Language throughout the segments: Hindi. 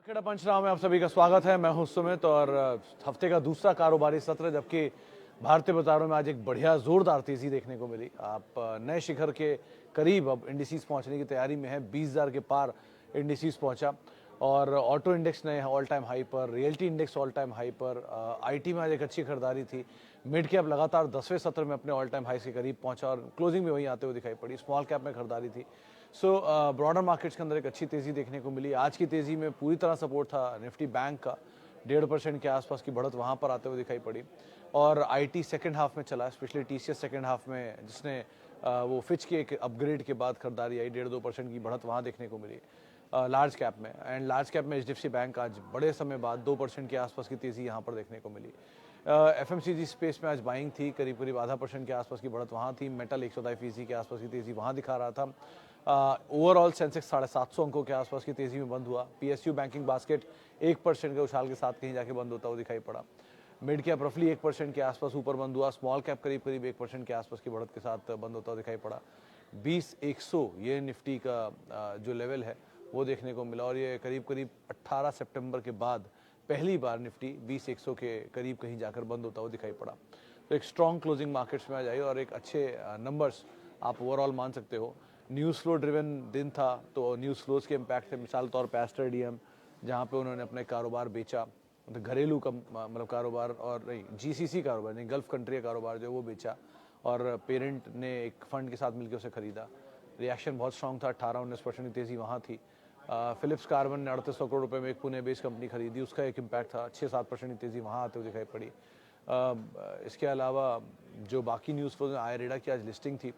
क्रिकेट पंचनामा में आप सभी का स्वागत है। मैं हूं सुमित और हफ्ते का दूसरा कारोबारी सत्र, जबकि भारतीय बाजारों में आज एक बढ़िया जोरदार तेजी देखने को मिली। आप नए शिखर के करीब अब इंडिसेस पहुंचने की तैयारी में है। 20,000 के पार इंडिसेस पहुंचा और ऑटो इंडेक्स नए ऑल टाइम हाई पर, realty index all time high पर। आईटी में आज एक अच्छी खरीदारी थी। मिड कैप लगातार 10वें सत्र में अपने ऑल टाइम हाई के करीब पहुंचा और क्लोजिंग में वहीं आते हुए दिखाई पड़ी। स्मॉल कैप में खरीदारी थी। सो ब्रॉडर मार्केट्स के अंदर एक अच्छी तेजी देखने को मिली। आज की तेजी में पूरी तरह सपोर्ट था निफ्टी बैंक का। 1.5% के आसपास की बढ़त वहां पर आते हुए दिखाई पड़ी और आईटी सेकंड हाफ में चला, स्पेशली टीसीएस सेकंड हाफ में, जिसने वो फिच के एक अपग्रेड के बाद खरीदारी आई। 1.5-2% की बढ़त वहां देखने को मिली लार्ज कैप में। एंड लार्ज कैप में एचडीएफसी बैंक आज बड़े समय बाद 2% के आसपास की तेजी यहाँ पर देखने को मिली। एफएमसीजी स्पेस में आज बाइंग थी, करीब करीब 0.5% के आसपास की बढ़त वहाँ थी। मेटल 102% के आसपास की तेजी वहाँ दिखा रहा था। ओवरऑल सेंसेक्स 750 अंकों के आसपास की तेजी में बंद हुआ। पीएसयू बैंकिंग बास्केट 1% के उछाल के साथ कहीं जाके बंद होता हुआ दिखाई पड़ा। मिड कैप रफली 1% के आसपास ऊपर बंद हुआ। स्मॉल कैप करीब करीब 1% के आसपास की बढ़त के साथ बंद होता हुआ दिखाई पड़ा। 20,100 ये निफ्टी का जो लेवल है वो देखने को मिला और ये करीब करीब 18 सितंबर के बाद पहली बार निफ्टी 20,100 के करीब कहीं जाकर बंद होता हुआ दिखाई पड़ा। तो एक स्ट्रॉन्ग क्लोजिंग मार्केट्स में आ जाए और एक अच्छे नंबर्स आप ओवरऑल मान सकते हो। न्यूज़ फ्लो ड्रिवन दिन था, तो न्यूज़ फ्लोज के इम्पैक्ट थे। मिसाल तौर पर एस्टर डीएम, जहाँ पे उन्होंने अपने कारोबार बेचा, मतलब घरेलू मतलब कारोबार और नहीं, जीसीसी कारोबार नहीं, गल्फ कंट्री का कारोबार जो वो बेचा और पेरेंट ने एक फंड के साथ मिलकर उसे खरीदा। रिएक्शन बहुत स्ट्रॉन्ग था, 18-19% की तेज़ी वहाँ थी। फिलिप्स कार्बन ने 3800 करोड़ रुपए में एक पुणे बेस्ड कंपनी खरीदी, उसका एक इम्पैक्ट था। 6-7% की तेज़ी वहाँ आते हुए दिखाई पड़ी। इसके अलावा जो बाकी न्यूज़ फ्लो में आयरेडा की आज लिस्टिंग थी,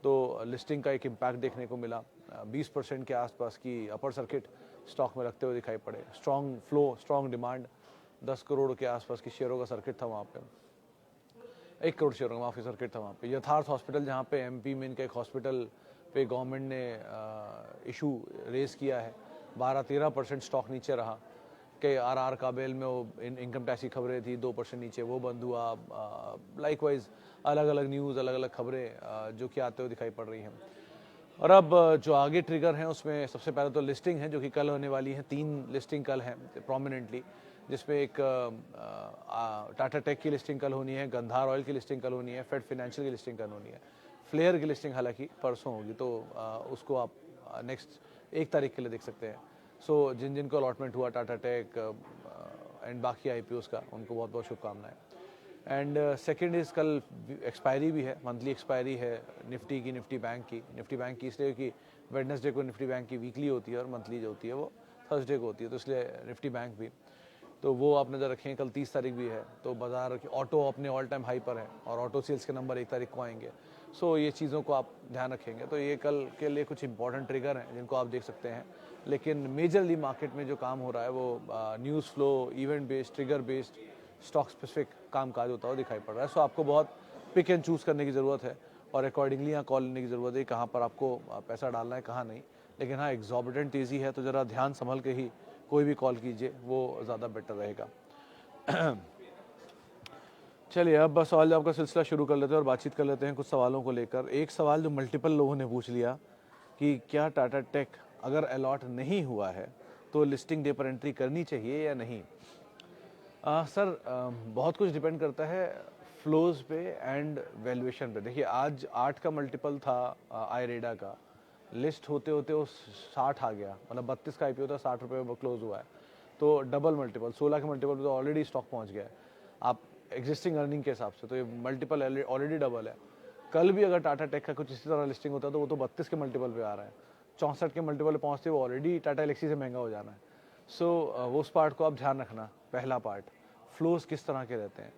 तो लिस्टिंग का एक इम्पैक्ट देखने को मिला। 20% के आसपास की अपर सर्किट स्टॉक में रखते हुए दिखाई पड़े। Strong flow, strong demand, 10 crore के आसपास की शेयरों का सर्किट था वहाँ पे। 1 करोड़ शेयरों का माफी सर्किट था वहाँ पे। यथार्थ हॉस्पिटल, जहाँ पे एमपी में इनका एक हॉस्पिटल पे गवर्नमेंट ने इशू रेज किया है, 12-13% स्टॉक नीचे रहा। के आरआर काबेल में वो इनकम टैक्स की खबरें थी, 2% नीचे वो बंद हुआ। लाइकवाइज अलग अलग न्यूज़, अलग अलग खबरें जो कि आते हुए दिखाई पड़ रही हैं। और अब जो आगे ट्रिगर हैं उसमें सबसे पहले तो लिस्टिंग है, जो कि कल होने वाली है। 3 लिस्टिंग कल हैं प्रोमिनेंटली, जिसमें एक टाटा टेक की लिस्टिंग कल होनी है, गंधार ऑयल की लिस्टिंग कल होनी है, फेड फाइनेंशियल की लिस्टिंग कल होनी है। फ्लेयर की लिस्टिंग हालांकि परसों होगी, तो उसको आप नेक्स्ट 1 तारीख के लिए देख सकते हैं। सो जिन जिन को अलॉटमेंट हुआ टाटा टेक एंड बाकी आईपीओस का, उनको बहुत बहुत शुभकामनाएं। एंड सेकेंड इज़ कल एक्सपायरी भी है, मंथली एक्सपायरी है निफ्टी की, निफ्टी बैंक की। निफ्टी बैंक की इसलिए कि वेडनेसडे को निफ्टी बैंक की वीकली होती है और मंथली जो होती है वो थर्सडे को होती है, तो इसलिए निफ्टी बैंक भी, तो वो आप नज़र रखें। कल 30 तारीख भी है, तो बाजार की ऑटो अपने ऑल टाइम हाई पर है और ऑटो सेल्स के नंबर 1 तारीख को आएंगे। सो ये चीज़ों को आप ध्यान रखेंगे, तो ये कल के लिए कुछ इंपॉर्टेंट ट्रिगर हैं जिनको आप देख सकते हैं। लेकिन मेजरली मार्केट में जो काम हो रहा है वो news flow, event based, trigger based, stock specific कामकाज होता हुआ दिखाई पड़ रहा है। सो आपको बहुत पिक एंड चूज़ करने की ज़रूरत है और अकॉर्डिंगली यहाँ कॉल लेने की ज़रूरत है, कहाँ पर आपको पैसा डालना है, कहाँ नहीं। लेकिन हाँ, एग्जॉर्बिटेंट तेज़ी है तो ज़रा ध्यान संभल के ही कोई भी कॉल कीजिए, वो ज़्यादा बेटर रहेगा। चलिए अब बस सवाल जवाब का सिलसिला शुरू कर लेते हैं और बातचीत कर लेते हैं कुछ सवालों को लेकर। एक सवाल जो मल्टीपल लोगों ने पूछ लिया कि क्या टाटा टेक अगर अलॉट नहीं हुआ है तो लिस्टिंग डे पर एंट्री करनी चाहिए या नहीं। सर, बहुत कुछ डिपेंड करता है फ्लोज पे एंड वैल्यूएशन पे। देखिए, आज 8 का मल्टीपल था आयरेडा का, लिस्ट होते होते वो 60 आ गया, मतलब 32 का आईपीओ था, 60 रुपये में क्लोज हुआ है, तो डबल मल्टीपल, 16 के मल्टीपल पे तो ऑलरेडी स्टॉक पहुंच गया है आप एग्जिस्टिंग अर्निंग के हिसाब से, तो ये मल्टीपल ऑलरेडी डबल है। कल भी अगर टाटा टेक का कुछ इसी तरह लिस्टिंग होता तो वो तो 32 के मल्टीपल पे आ रहा है, 64 के मल्टीपल पे पहुँचते वो ऑलरेडी टाटा एलेक्सी से महंगा हो जाना है। सो उस पार्ट को आप ध्यान रखना। पहला पार्ट, फ्लोज किस तरह के रहते हैं,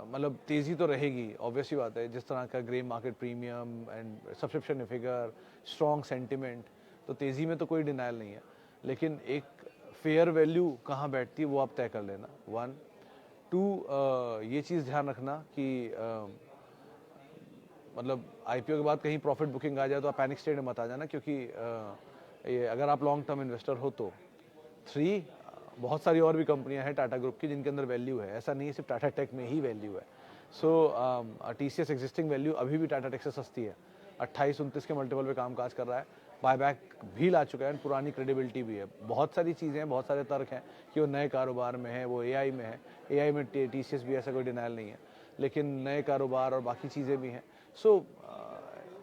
मतलब तेज़ी तो रहेगी, ऑब्वियस ही बात है, जिस तरह का grey market premium and subscription figure, strong sentiment, तो तेज़ी में तो कोई डिनाइल नहीं है। लेकिन एक फेयर वैल्यू कहाँ बैठती है वो आप तय कर लेना, 1। 2, ये चीज़ ध्यान रखना कि मतलब आईपीओ के बाद कहीं प्रॉफिट बुकिंग आ जाए तो आप पैनिक स्टेट में मत आ जाना, क्योंकि ये अगर आप लॉन्ग टर्म इन्वेस्टर हो तो। 3, बहुत सारी और भी कंपनियां हैं टाटा ग्रुप की जिनके अंदर वैल्यू है, ऐसा नहीं है सिर्फ टाटा टेक में ही वैल्यू है। सो टीसीएस एग्जिस्टिंग वैल्यू अभी भी टाटा टेक से सस्ती है, 28-29 के मल्टीपल पे कामकाज कर रहा है। बायबैक भी ला चुका है और पुरानी क्रेडिबिलिटी भी है। बहुत सारी चीज़ें हैं, बहुत सारे तर्क हैं कि वो नए कारोबार में है, वो एआई में है। एआई में टीसीएस भी, ऐसा कोई डिनाइल नहीं है, लेकिन नए कारोबार और बाकी चीज़ें भी हैं। सो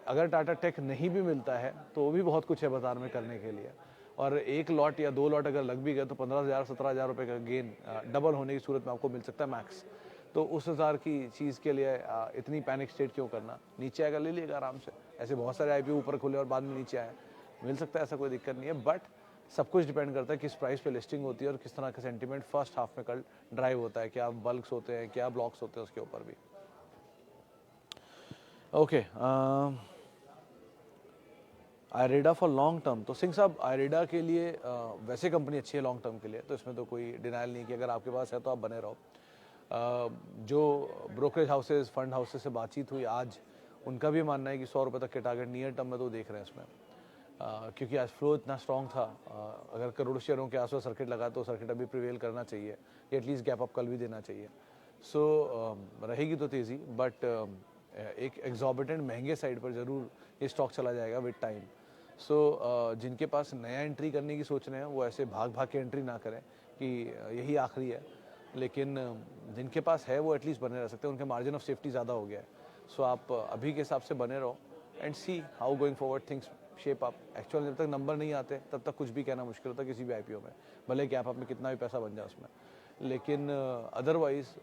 अगर टाटा टेक नहीं भी मिलता है तो वो भी बहुत कुछ है बाजार में करने के लिए, और एक लॉट या 2 लॉट अगर लग भी गए तो 15,000 17,000 रुपये का गेन डबल होने की सूरत में आपको मिल सकता है मैक्स। तो उस हज़ार की चीज़ के लिए इतनी पैनिक स्टेट क्यों करना? नीचे आएगा ले लीजिएगा आराम से। ऐसे बहुत सारे आईपीओ ऊपर खुले और बाद में नीचे आए, मिल सकता है, ऐसा कोई दिक्कत नहीं है। बट सब कुछ डिपेंड करता है किस प्राइस पे लिस्टिंग होती है और किस तरह का सेंटीमेंट फर्स्ट हाफ में कल ड्राइव होता है, क्या बल्क्स होते हैं, क्या ब्लॉक्स होते हैं, उसके ऊपर भी। ओके, आयरेडा फॉर लॉन्ग टर्म, तो सिंह साहब आयरेडा के लिए वैसे कंपनी अच्छी है लॉन्ग टर्म के लिए, तो इसमें तो कोई डिनाइल नहीं कि अगर आपके पास है तो आप बने रहो। जो ब्रोकरेज हाउसेज, फंड हाउसेज से बातचीत हुई आज, उनका भी मानना है कि 100 रुपये तक के टारगेट नियर टर्म में तो देख रहे हैं इसमें, क्योंकि आज फ्लो इतना स्ट्रॉन्ग था। अगर करोड़ शेयरों के आसपास सर्किट लगा तो सर्किट अभी प्रिवेल करना चाहिए, या एटलीस्ट गैप अप कल भी देना चाहिए। सो रहेगी तो तेज़ी, बट एक एग्जॉर्बिटेंट महंगे साइड पर ज़रूर ये स्टॉक चला जाएगा विद टाइम। सो जिनके पास नया एंट्री करने की सोच रहे हैं वो ऐसे भाग भाग के एंट्री ना करें कि यही आखिरी है, लेकिन जिनके पास है वो एटलीस्ट बने रह सकते हैं, उनके मार्जिन ऑफ सेफ्टी ज़्यादा हो गया है। सो आप अभी के हिसाब से बने रहो and see how going forward things shape up. Actual जब तक नंबर नहीं आते तब तक कुछ भी कहना मुश्किल होता है किसी भी आईपीओ में, भले गैप अप में कितना भी पैसा बन जाए उसमें, लेकिन अदरवाइज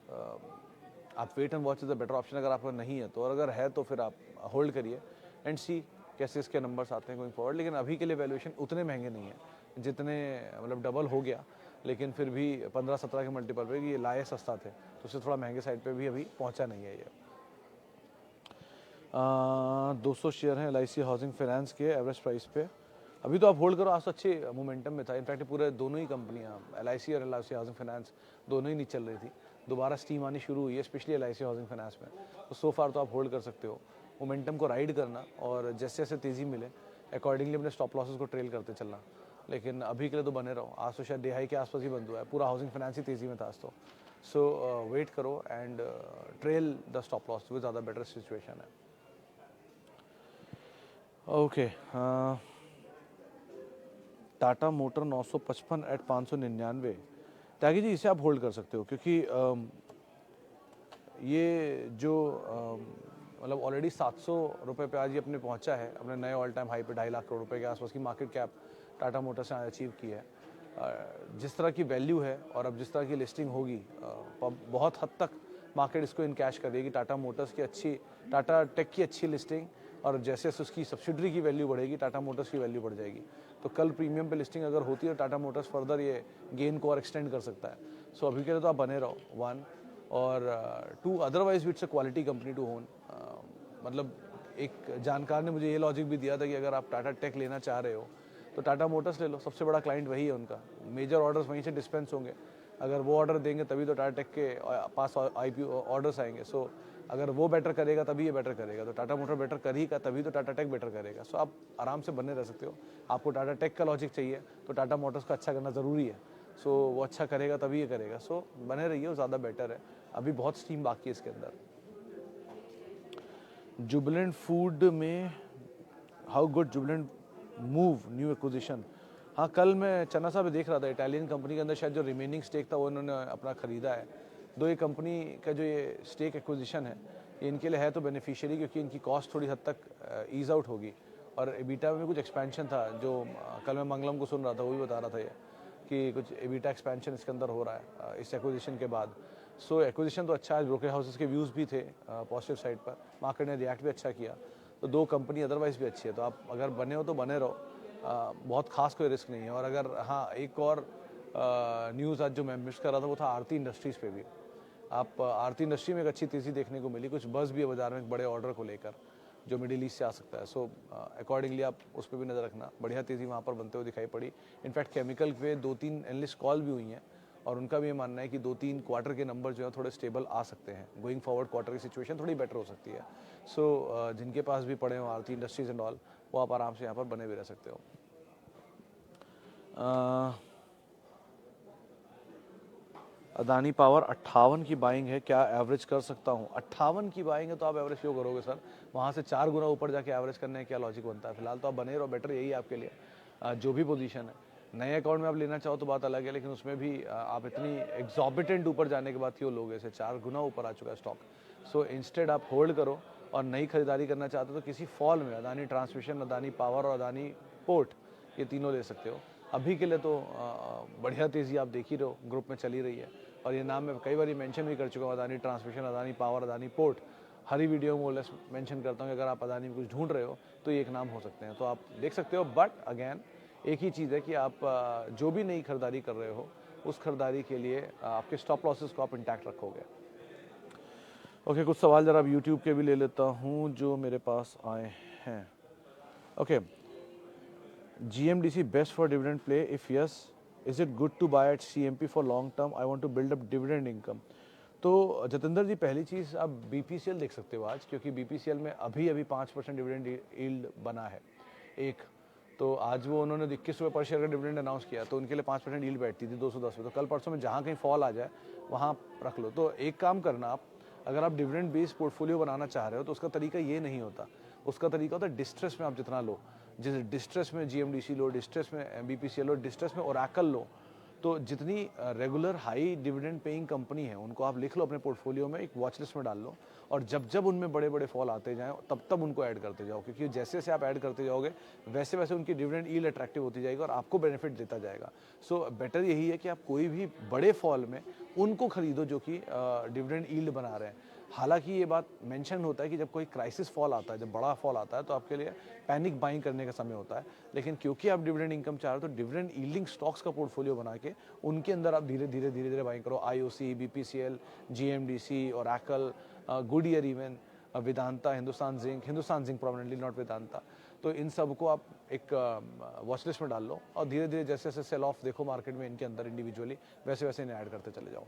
आप wait and watch is the better option अगर आपका नहीं है तो, और अगर है तो फिर आप होल्ड करिए एंड सी कैसे इसके नंबर्स आते हैं गोइंग फॉरवर्ड। लेकिन अभी के लिए वैल्यूएशन उतने महंगे नहीं है जितने, मतलब डबल हो गया, लेकिन फिर भी 15-17 के मल्टीपल पे ये लाए सस्ता थे, तो उससे थोड़ा महंगे साइड पे भी अभी पहुंचा नहीं है ये। 200 शेयर हैं LIC हाउसिंग फाइनेंस के एवरेज प्राइस पे, अभी तो आप होल्ड करो, आज तो अच्छे मोमेंटम में था। इनफैक्ट पूरे दोनों ही कंपनियां LIC और LIC हाउसिंग फाइनेंस दोनों ही नहीं चल रही थी, दोबारा स्टीम आनी शुरू हुई है स्पेशली LIC हाउसिंग फाइनेंस में, तो सो फार तो आप होल्ड कर सकते हो। मोमेंटम को राइड करना और जैसे जैसे तेज़ी मिले अकॉर्डिंगली अपने स्टॉप लॉसेस को ट्रेल करते चलना, लेकिन अभी के लिए तो बने रहो। आज तो शायद दिहाई के आसपास ही बंद हुआ है, पूरा हाउसिंग फाइनेंस ही तेज़ी में था आज तो। सो वेट करो and trail the stop loss, वो ज़्यादा बेटर सिचुएशन है। Okay, Tata motor 955 eight 599, Tyagi ji इसे आप होल्ड कर सकते हो, क्योंकि ये जो मतलब ऑलरेडी 700 रुपये पे आज ये अपने पहुंचा है, अपने नए ऑल टाइम हाई पे 2.5 लाख करोड़ रुपए के आसपास की मार्केट कैप टाटा मोटर्स ने अचीव की है। जिस तरह की वैल्यू है और अब जिस तरह की लिस्टिंग होगी, बहुत हद तक मार्केट इसको इन कैश कर देगी। टाटा मोटर्स की अच्छी, टाटा टेक की अच्छी लिस्टिंग, और जैसे जैसे उसकी सब्सिडरी की वैल्यू बढ़ेगी टाटा मोटर्स की वैल्यू बढ़ जाएगी। तो कल प्रीमियम पे लिस्टिंग अगर होती है तो टाटा मोटर्स फर्दर ये गेन को और एक्सटेंड कर सकता है। सो अभी के लिए तो आप बने रहो, 1 और 2 otherwise it's a quality company to own. मतलब एक जानकार ने मुझे ये लॉजिक भी दिया था कि अगर आप टाटा टेक लेना चाह रहे हो तो टाटा मोटर्स ले लो, सबसे बड़ा क्लाइंट वही है उनका, मेजर ऑर्डर्स वहीं से डिस्पेंस होंगे। अगर वो ऑर्डर देंगे तभी तो टाटा टेक के पास आईपीओ ऑर्डर्स आएंगे। सो अगर वो बेटर करेगा तभी ये बेटर करेगा, तो टाटा मोटर बेटर कर ही का तभी तो टाटा टेक बेटर करेगा। सो आप आराम से बने रह सकते हो। आपको टाटा टेक का लॉजिक चाहिए तो टाटा मोटर्स का अच्छा करना ज़रूरी है। सो वो अच्छा करेगा तभी ये करेगा। सो बने रहिए, वो ज़्यादा बेटर है। अभी बहुत स्टीम बाकी है इसके अंदर। जुबिलेंट फूड में how good Jubilant move new acquisition. हाँ, कल मैं चन्ना साहब देख रहा था, इटालियन कंपनी के अंदर शायद जो रिमेनिंग स्टेक था वो इन्होंने अपना ख़रीदा है। दो ये कंपनी का जो ये स्टेक एक्विजिशन है ये इनके लिए है तो बेनिफिशियरी, क्योंकि इनकी कॉस्ट थोड़ी हद तक ईज आउट होगी, और एबिटा में भी कुछ एक्सपेंशन था जो कल मैं मंगलम को सुन रहा था, वो भी बता रहा था ये कि कुछ एबिटा एक्सपेंशन इसके अंदर हो रहा है इस एक्विजिशन के बाद। सो एक्विजिशन तो अच्छा है, ब्रोकर हाउसेस के व्यूज़ भी थे पॉजिटिव साइड पर, मार्केट ने रिएक्ट भी अच्छा किया, तो दो कंपनी अदरवाइज भी अच्छी है। तो आप अगर बने हो तो बने रहो, बहुत खास कोई रिस्क नहीं है। और अगर हाँ, एक और न्यूज़ आज जो मैं मिस कर रहा था वो था आरती इंडस्ट्रीज़ पे भी। आप आरती इंडस्ट्री में एक अच्छी तेज़ी देखने को मिली, कुछ बस भी है बाजार में एक बड़े ऑर्डर को लेकर जो मिडिल ईस्ट से आ सकता है। सो अकॉर्डिंगली आप उस पर भी नज़र रखना, बढ़िया तेज़ी वहाँ पर बनते हुए दिखाई पड़ी। इनफैक्ट केमिकल पे 2-3 एनालिस्ट कॉल भी हुई हैं और उनका भी ये मानना है कि 2-3 क्वार्टर के नंबर जो है थोड़े स्टेबल आ सकते हैं। गोइंग फॉरवर्ड क्वार्टर की सिचुएशन थोड़ी बेटर हो सकती है। सो जिनके पास भी पड़े हो आरती इंडस्ट्रीज एंड ऑल, वो आप आराम से यहाँ पर बने भी रह सकते हो। अदानी पावर 58 की बाइंग है, क्या एवरेज कर सकता हूँ? 58 की बाइंग है तो आप एवरेज क्यों करोगे सर? वहाँ से 4 गुना ऊपर जाके एवरेज करने का क्या लॉजिक बनता है? फिलहाल तो आप बने रहो, बेटर यही है आपके लिए। जो भी पोजीशन है, नए अकाउंट में आप लेना चाहो तो बात अलग है, लेकिन उसमें भी आप इतनी एग्जॉर्बिटेंट ऊपर जाने के बाद क्यों लोगे? इसे 4 गुना ऊपर आ चुका है स्टॉक। सो इंस्टेड आप होल्ड करो, और नई खरीदारी करना चाहते हो तो किसी फॉल में अदानी ट्रांसमिशन, अदानी पावर और अदानी पोर्ट, ये तीनों ले सकते हो। अभी के लिए तो बढ़िया तेज़ी आप देख ही रहे हो, ग्रुप में चली रही है, और ये नाम मैं कई बार मेंशन भी कर चुका हूँ, Adani transmission, Adani power, Adani port. हर ही वीडियो में मोलेस मेंशन करता हूँ कि अगर आप अदानी में कुछ ढूंढ रहे हो तो ये एक नाम हो सकते हैं, तो आप देख सकते हो। बट अगेन एक ही चीज़ है कि आप जो भी नई खरीदारी कर रहे हो, उस खरीदारी के लिए आपके स्टॉप लॉसेस को आप इंटैक्ट रखोगे। ओके, कुछ सवाल जरा अब यूट्यूब के भी ले लेता हूँ जो मेरे पास आए हैं। Okay, GMDC best for dividend play? If yes, is it good to buy at CMP for long term? I want to build up dividend income. तो जतेंद्र जी, पहली चीज़ आप BPCL देख सकते हो आज, क्योंकि BPCL में अभी 5% डिविडेंड यील्ड बना है। एक तो आज वो उन्होंने 21 रुपये पर शेयर का डिविडेंड अनाउंस किया, तो उनके लिए 5% यील्ड बैठती थी 210 रुपये। तो कल परसों में जहाँ कहीं फॉल आ जाए वहाँ रख लो। तो एक काम करना आप, अगर आप डिविडेंड बेस्ड पोर्टफोलियो बनाना चाह रहे हो तो उसका तरीका ये नहीं होता। उसका तरीका होता है डिस्ट्रेस में आप जितना लो, जैसे डिस्ट्रेस में GMDC लो, डिस्ट्रेस में BPCL लो, डिस्ट्रेस में ओरेकल लो। तो जितनी regular high dividend paying company है उनको आप लिख लो अपने पोर्टफोलियो में, एक वॉच लिस्ट में डाल लो, और जब जब उनमें बड़े बड़े फॉल आते जाएं तब तब उनको ऐड करते जाओ, क्योंकि जैसे जैसे आप ऐड करते जाओगे वैसे वैसे उनकी डिविडेंड यील्ड अट्रैक्टिव होती जाएगी और आपको बेनिफिट देता जाएगा। सो बेटर यही है कि आप कोई भी बड़े फॉल में उनको खरीदो जो कि डिविडेंड यील्ड बना रहे हैं। हालांकि ये बात मेंशन होता है कि जब कोई क्राइसिस फॉल आता है, जब बड़ा फॉल आता है, तो आपके लिए पैनिक बाइंग करने का समय होता है। लेकिन क्योंकि आप डिविडेंड इनकम चाह रहे हो तो डिविडेंड यील्डिंग स्टॉक्स का पोर्टफोलियो बना के उनके अंदर आप धीरे धीरे बाइंग करो। IOC, BPCL, GMDC, Oracle, Goodyear, even Vedanta, Hindustan zinc prominently, not Vedanta. तो इन सब को आप एक वॉच लिस्ट में डाल लो, और धीरे धीरे जैसे जैसे सेल ऑफ देखो मार्केट में इनके अंदर इंडिविजुअली, वैसे वैसे इन्हें ऐड करते चले जाओ।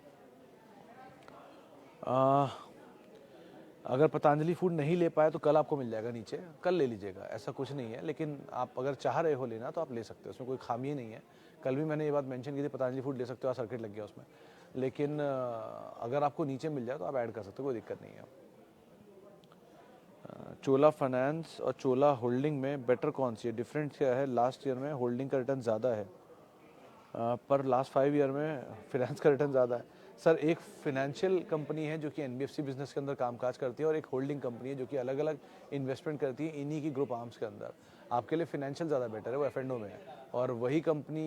अगर पतंजलि फूड नहीं ले पाए तो कल आपको मिल जाएगा नीचे, कल ले लीजिएगा, ऐसा कुछ नहीं है। लेकिन आप अगर चाह रहे हो लेना तो आप ले सकते हो, उसमें कोई खामी नहीं है। कल भी मैंने ये बात मेंशन की थी, पतंजलि फूड ले सकते हो, सर्किट लग गया उसमें। लेकिन अगर आपको नीचे मिल जाए तो आप ऐड कर सकते हो, कोई दिक्कत नहीं है। चोला फाइनेंस और चोला होल्डिंग में बेटर कौन सी है? डिफरेंस क्या है? लास्ट ईयर में होल्डिंग का रिटर्न ज़्यादा है, पर लास्ट 5 ईयर में फाइनेंस का रिटर्न ज़्यादा है। सर, एक फाइनेंशियल कंपनी है जो कि NBFC बिजनेस के अंदर कामकाज करती है, और एक होल्डिंग कंपनी है जो कि अलग अलग इन्वेस्टमेंट करती है इन्हीं की ग्रुप आर्म्स के अंदर। आपके लिए फाइनेंशियल ज़्यादा बेटर है, वो F&O में है, और वही कंपनी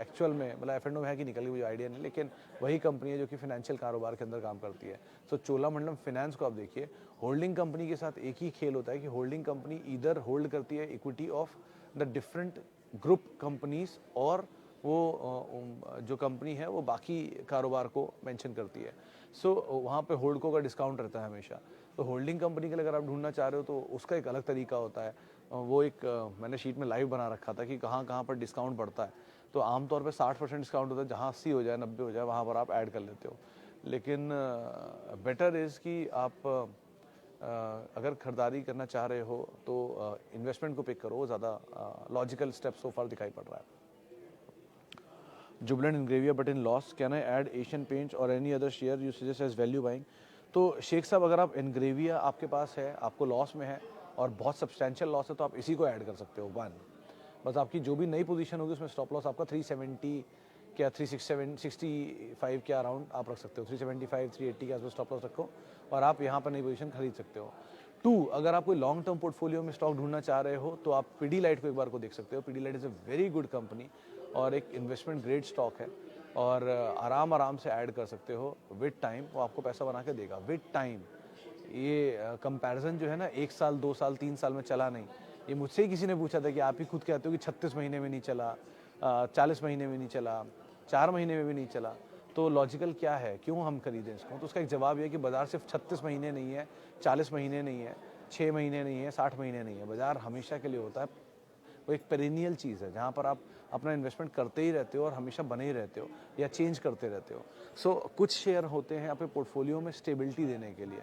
एक्चुअल में, मतलब F&O में है कि निकल गई मुझे आइडिया नहीं, लेकिन वही कंपनी है जो कि फाइनेंशियल कारोबार के अंदर काम करती है। सो चोलामंडलम फाइनेंस को आप देखिए, होल्डिंग कंपनी के साथ एक ही खेल होता है कि होल्डिंग कंपनी इधर होल्ड करती है equity of the different group companies, और वो जो कंपनी है वो बाकी कारोबार को मेंशन करती है। सो वहाँ पे होल्डको का डिस्काउंट रहता है हमेशा। तो होल्डिंग कंपनी के लिए अगर आप ढूंढना चाह रहे हो तो उसका एक अलग तरीका होता है। वो एक मैंने शीट में लाइव बना रखा था कि कहाँ कहाँ पर डिस्काउंट बढ़ता है। तो आमतौर पे 60% डिस्काउंट होता है, जहाँ 80 हो जाए 90 हो जाए वहाँ पर आप ऐड कर लेते हो। लेकिन बेटर इज़ कि आप अगर खरीदारी करना चाह रहे हो तो इन्वेस्टमेंट को पिक करो, वो ज़्यादा लॉजिकल स्टेप सो फार दिखाई पड़ रहा है। Jubilant Ingravia but in loss. Can I add Asian Paints or any other share you suggest as value buying? तो शेख साहब, अगर आप Ingravia आपके पास है, आपको लॉस में है और बहुत सब्सटैंशियल लॉस है, तो आप इसी को ऐड कर सकते हो। वन, बस आपकी जो भी नई पोजीशन होगी उसमें स्टॉप लॉस आपका 370 क्या 365 के अराउंड आप रख सकते हो। 375 380 के आसपास स्टॉप लॉस रखो और आप यहाँ पर नई पोजीशन खरीद सकते हो। 2, अगर आप कोई लॉन्ग टर्म पोर्टफोलियो में स्टॉक ढूंढना चाह रहे हो तो आप पीडीलाइट को एक बार को देख सकते हो। Pidilite is a very good company और एक इन्वेस्टमेंट ग्रेड स्टॉक है, और आराम से ऐड कर सकते हो विद टाइम। वो आपको पैसा बना के देगा विद टाइम। ये कंपैरिजन जो है ना 1 साल 2 साल 3 साल में चला नहीं। ये मुझसे ही किसी ने पूछा था कि आप ही खुद कहते हो कि 36 महीने में नहीं चला, 40 महीने में नहीं चला, 4 महीने में भी नहीं चला, तो लॉजिकल क्या है, क्यों हम खरीदें इसको? तो उसका एक जवाब ये है कि बाजार सिर्फ 36 महीने नहीं है, 40 महीने नहीं है, 6 महीने नहीं है, 60 महीने नहीं है। बाजार हमेशा के लिए होता है। वो एक पेरिनियल चीज़ है जहाँ पर आप अपना इन्वेस्टमेंट करते ही रहते हो और हमेशा बने ही रहते हो या चेंज करते रहते हो। सो कुछ शेयर होते हैं आपके पोर्टफोलियो में स्टेबिलिटी देने के लिए।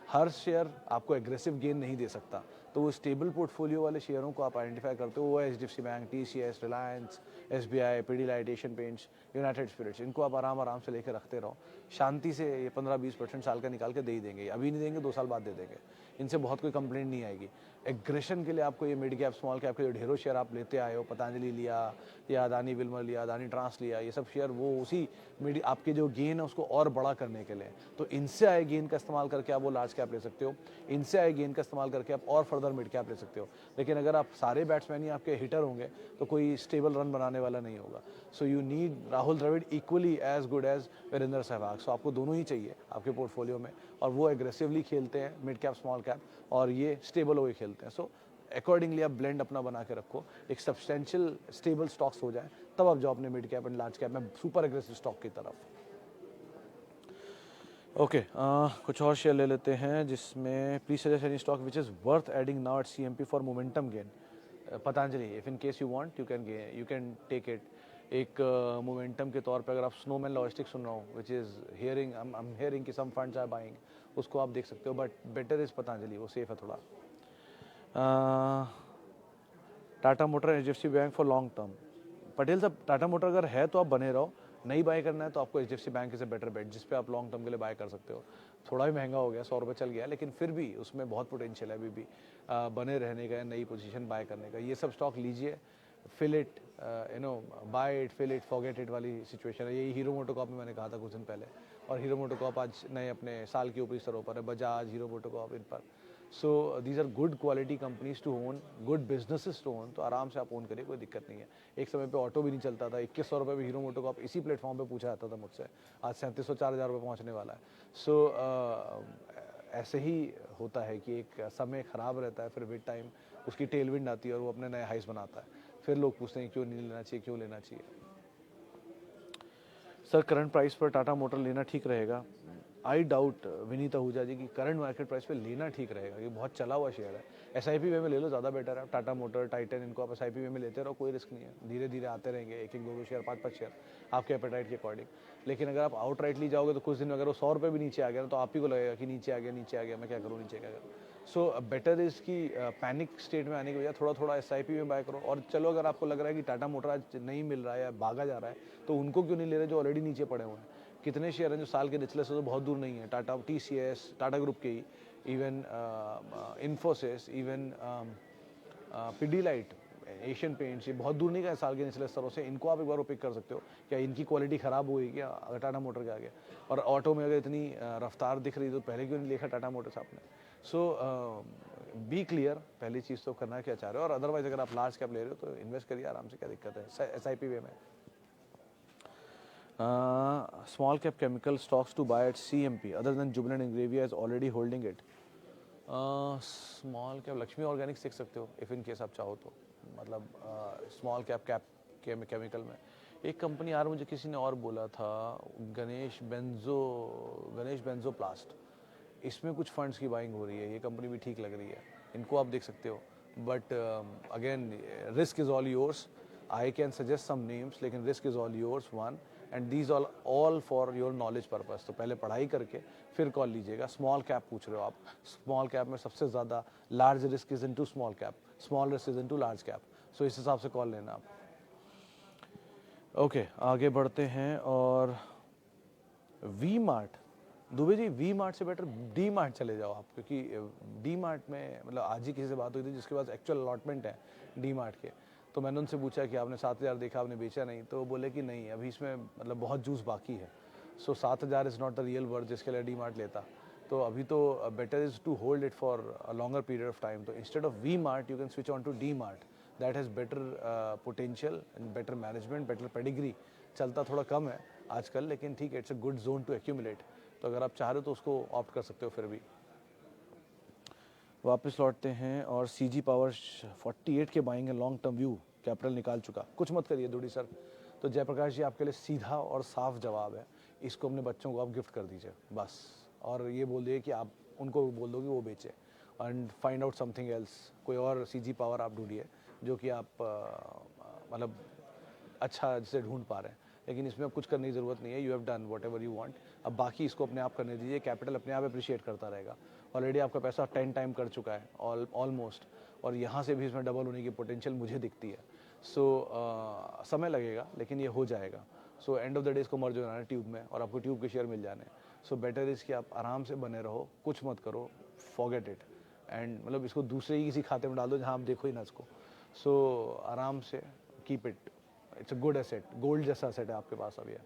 हर शेयर आपको एग्रेसिव गेन नहीं दे सकता, तो वो स्टेबल पोर्टफोलियो वाले शेयरों को आप आइडेंटिफाई करते हो, वो HDFC bank, TCS, Reliance, SBI, Pidilite, Asian Paints, United Spirits, इनको आप आराम से लेकर रखते रहो। शांति से ये 15-20% साल का निकाल के दे ही देंगे, अभी नहीं देंगे 2 साल बाद दे देंगे, इनसे बहुत कोई कंप्लेंट नहीं आएगी। एग्रेशन के लिए आपको ये मिड कैप स्मॉल कैप के जो ढेरों शेयर आप लेते आए हो, पतंजलि लिया या अदानी विल्मर लिया, अदानी ट्रांस लिया, ये सब शेयर वो उसी मिड आपके जो गेन है उसको और बड़ा करने के लिए, तो इनसे आए गेन का इस्तेमाल करके आप वो लार्ज कैप ले सकते हो, इनसे आए गेन का इस्तेमाल करके आप और फर्दर मिड कैप ले सकते हो। लेकिन अगर आप सारे बैट्समैन ही आपके हिटर होंगे तो कोई स्टेबल रन बनाने वाला नहीं होगा। So you need Rahul Dravid equally as good as Virender Sehwag. So आपको दोनों ही चाहिए आपके पोर्टफोलियो में, और वो एग्रेसिवली खेलते हैं मिड कैप स्मॉल कैप, और ये स्टेबल होकर खेलते हैं। सो अकॉर्डिंगली आप ब्लेंड अपना बना के रखो, एक सब्सटेंशियल स्टेबल स्टॉक्स हो जाए, तब आप जाओ अपने mid cap and large cap में सुपर एग्रेसिव स्टॉक की तरफ। ओके, कुछ और शेयर ले लेते हैं जिसमें please suggest any stock which is worth adding now at CMP for momentum gain. Patanjali, if in case you want you can take it. एक मोमेंटम के तौर पे अगर आप स्नोमैन लॉजिस्टिक्स सुन रहा हूँ, which is hearing I am hearing कि सम फंड्स आर बाइंग, उसको आप देख सकते हो, बट बेटर इज पतंजलि, वो सेफ है थोड़ा। Tata motor, HDFC bank for long term. Patel साहब, टाटा मोटर अगर है तो आप बने रहो, नहीं बाय करना है तो आपको HDFC bank is a better bet, जिस पे आप लॉन्ग टर्म के लिए बाय कर सकते हो। थोड़ा भी महंगा हो गया, 100 रुपये चल गया, लेकिन फिर भी उसमें बहुत पोटेंशियल है अभी भी बने रहने का, नई पोजीशन बाय करने का। ये सब स्टॉक लीजिए, fill it, buy it, fill it, forget it वाली सिचुएशन है। यही हीरो मोटोकॉर्प में मैंने कहा था कुछ दिन पहले, और हीरो मोटोकॉर्प आज नए अपने साल के ऊपरी स्तरों पर है, बजाज, हीरो मोटोकॉर्प इन पर। So these are good quality companies to own, good businesses to own, तो आराम से आप ओन करिए, कोई दिक्कत नहीं है। एक समय पे ऑटो भी नहीं चलता था, 2100 रुपये में हीरो मोटोकॉर्प इसी प्लेटफॉर्म पे पूछा जाता था मुझसे, आज 3700-4000 रुपये पहुँचने वाला है। सो ऐसे ही होता है कि एक समय ख़राब रहता है, फिर विद टाइम उसकी टेल विंड आती है और वो अपने नए हाइस बनाता है, फिर लोग पूछते हैं क्यों नहीं लेना चाहिए, क्यों लेना चाहिए। सर, करंट प्राइस पर टाटा मोटर लेना ठीक रहेगा? आई डाउट विनीत आहूजा जी की करंट मार्केट प्राइस पे लेना ठीक रहेगा, ये बहुत चला हुआ शेयर है। SIP वे में ले लो, ज़्यादा बेटर है। टाटा मोटर, टाइटन, इनको आप SIP वे में लेते रहो, कोई रिस्क नहीं है, धीरे धीरे आते रहेंगे, 1-1, 2-2 शेयर, 5-5 शेयर आपके एपेटाइट के अकॉर्डिंग। लेकिन अगर आप आउट राइटली जाओगे तो कुछ दिन अगर वो 100 रुपये भी नीचे आ गया तो आप ही को लगेगा कि नीचे आ गया, मैं क्या करूँ, नीचे क्या करूँ। सो बेटर इज़ कि पैनिक स्टेट में आने के बजाय थोड़ा थोड़ा SIP में बाय करो। और चलो, अगर आपको लग रहा है कि टाटा मोटर आज नहीं मिल रहा है या भागा जा रहा है, तो उनको क्यों नहीं ले रहे जो ऑलरेडी नीचे पड़े हुए हैं। कितने शेयर हैं जो साल के निचले से तो बहुत दूर नहीं है, टाटा, TCS, टाटा ग्रुप के ही, इवन इन्फोसिस, इवन पीडीलाइट, एशियन पेंट्स, ये बहुत दूर नहीं गए साल के निचले स्तरों से। इनको आप एक बार पिक कर सकते हो, क्या इनकी क्वालिटी ख़राब हुई क्या अगर टाटा मोटर के आगे। और ऑटो में अगर इतनी रफ्तार दिख रही तो पहले क्यों नहीं देखा टाटा मोटर्स आपने। सो बी क्लियर, पहली चीज़ तो करना क्या चाह रहे हो, और अदरवाइज अगर आप लार्ज कैप ले रहे हो तो इन्वेस्ट करिए आराम से, क्या दिक्कत है SIP वे में। Small cap chemical stocks to buy at CMP other than Jubilant Ingrevia is already holding it. Small cap Lakshmi Organics देख सकते हो इफ़ इन केस आप चाहो तो, मतलब स्मॉल कैप केमिकल में एक कंपनी, यार मुझे किसी ने और बोला था, गणेश बेंजोप्लास्ट, इसमें कुछ फंड्स की बाइंग हो रही है, ये कंपनी भी ठीक लग रही है, इनको आप देख सकते हो। But again, risk is all yours. I can suggest some names, लेकिन risk is all yours one, and these all for your knowledge purpose. तो पहले पढ़ाई करके फिर कॉल लीजिएगा। स्मॉल कैप पूछ रहे हो आप, स्मॉल कैप में सबसे ज़्यादा large risk is into small cap, small risk is into large cap. So इस हिसाब से कॉल लेना आप। ओके, आगे बढ़ते हैं। और वी मार्ट, दुबे जी, वी मार्ट से बेटर डी मार्ट चले जाओ आप, क्योंकि डी मार्ट में, मतलब आज ही किसी से बात हुई थी जिसके पास एक्चुअल अलॉटमेंट है डी मार्ट के, तो मैंने उनसे पूछा कि आपने 7000 देखा, आपने बेचा नहीं, तो वो बोले कि नहीं, अभी इसमें मतलब बहुत जूस बाकी है। So 7000 is not the real worth जिसके लिए डी मार्ट लेता। तो अभी तो better is to hold it for a longer period of time. तो instead of VMart you can switch on to DMart, that has better potential and better management, better pedigree. चलता थोड़ा कम है आजकल, लेकिन ठीक है, it's a good zone to accumulate. तो अगर आप चाह रहे हो तो उसको ऑप्ट कर सकते हो। फिर भी वापस लौटते हैं, और CG पावर 48 के बाइंग है, लॉन्ग टर्म व्यू, कैपिटल निकाल चुका, कुछ मत करिए दूडी सर। तो जयप्रकाश जी, आपके लिए सीधा और साफ जवाब है, इसको अपने बच्चों को आप गिफ्ट कर दीजिए बस, और ये बोल दिए कि आप उनको बोल दो कि वो बेचे, and find out something else. कोई और CG पावर आप ढूंढिए जो कि आप मतलब अच्छा जिसे ढूंढ पा रहे हैं, लेकिन इसमें अब कुछ करने की ज़रूरत नहीं है। You have done what ever you want. अब बाकी इसको अपने आप करने दीजिए, कैपिटल अपने आप अप्रिशिएट करता रहेगा। ऑलरेडी आपका पैसा 10 टाइम कर चुका है ऑलमोस्ट, और यहाँ से भी इसमें डबल होने की पोटेंशियल मुझे दिखती है। सो समय लगेगा लेकिन ये हो जाएगा। So end of the day इसको मर्ज होना है ट्यूब में, और आपको ट्यूब के शेयर मिल जाने। सो बेटर इज़ कि आप आराम से बने रहो, कुछ मत करो, फॉरगेट इट, एंड मतलब इसको दूसरे ही किसी खाते में डाल दो जहाँ आप देखो ही ना इसको। सो आराम से keep it, it's a good asset, gold जैसा एसेट है आपके पास अभी है।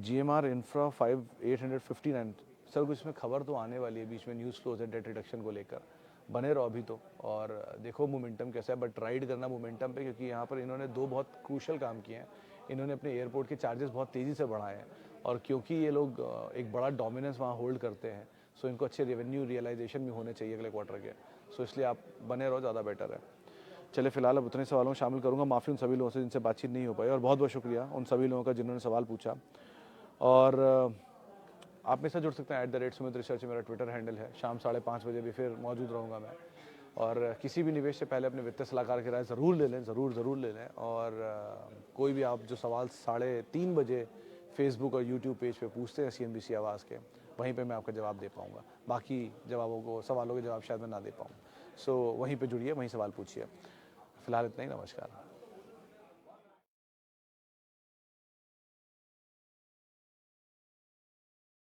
GMR इंफ्रा 5859, सर कुछ इसमें खबर तो आने वाली है, बीच में न्यूज़ फ्लोज है डेट रिडक्शन को लेकर, बने रहो अभी तो, और देखो मोमेंटम कैसा है, बट राइड करना मोमेंटम पे, क्योंकि यहाँ पर इन्होंने दो बहुत क्रूशल काम किए हैं। इन्होंने अपने एयरपोर्ट के चार्जेस बहुत तेज़ी से बढ़ाए हैं, और क्योंकि ये लोग एक बड़ा डोमिनेंस वहाँ होल्ड करते हैं, सो इनको अच्छे रेवेन्यू रियलाइजेशन भी होने चाहिए अगले क्वार्टर के। सो इसलिए आप बने रहो, ज़्यादा बेटर है। चले फिलहाल अब उतने सवालों में शामिल करूंगा। माफ़ी उन सभी लोगों से जिनसे बातचीत नहीं हो पाई, और बहुत बहुत शुक्रिया उन सभी लोगों का जिन्होंने सवाल पूछा। और आप मेरे साथ जुड़ सकते हैं @सुमित रिसर्च, मेरा ट्विटर हैंडल है। शाम 5:30 बजे भी फिर मौजूद रहूँगा मैं। और किसी भी निवेश से पहले अपने वित्तीय सलाहकार की राय ज़रूर ले लें, ज़रूर ले लें। और कोई भी आप जो सवाल 3:30 बजे फेसबुक और यूट्यूब पेज पे पूछते हैं CNBC आवाज़ के, वहीं पे मैं आपका जवाब दे पाऊँगा। बाकी सवालों के जवाब शायद मैं ना दे पाऊँ। सो वहीं पे जुड़िए, वहीं सवाल पूछिए। फिलहाल इतना ही, नमस्कार।